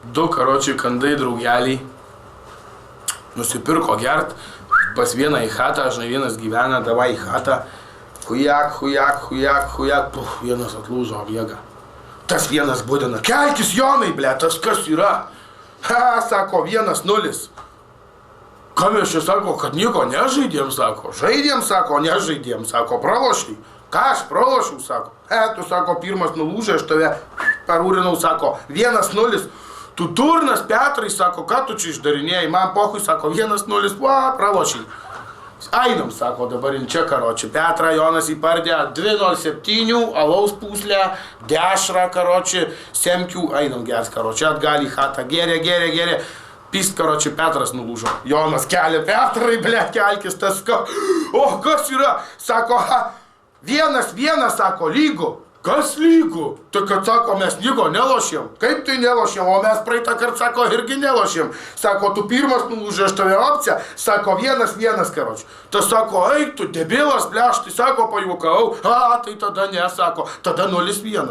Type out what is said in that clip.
Du, karočiui, kandai draugeliai nusipirko gert pas vieną į chatą, žinai, vienas gyvena, davai į chatą, hujak, puf, vienas atlūžo jėga. Tas vienas būdina, kelkis Jonai, ble, tas kas yra? Ha, sako, 1-0. Ką mes čia sako, kad nieko nežaidėm, sako, žaidėm, sako, nežaidėm, sako, pralošiai. Ką aš pralošiau, sako, tu, sako, pirmas nulūžė, aš tave parūrinau, sako, 1-0. Tu durnas, Petrai, sako, ką tu čia išdarinėjai, man pohui, sako, 1-0, pralošiai. Einam, sako, dabar čia, karoči, Petra, Jonas įpardė 2-0-7, alaus puslę, dešrą, karoči, semkių, einam gers, karoči, atgal į chatą, geria, pist, karoči, Petras nulūžo. Jonas kelia, Petrai, ble, kelkis, tas, kas yra, sako, 1-1, sako, lygu. Kas lygu? Tai kad, sako, mes lygo nelošėm. Kaip tai nelošėm? O mes praeitą kartą, sako, irgi nelošėm. Sako, tu pirmas nulūžė, aš tave opciją. Sako, 1-1, karoči. Tas sako, eik, tu debilas, bleš, tai sako, pajuokau. Tai tada ne, sako, tada 0-1.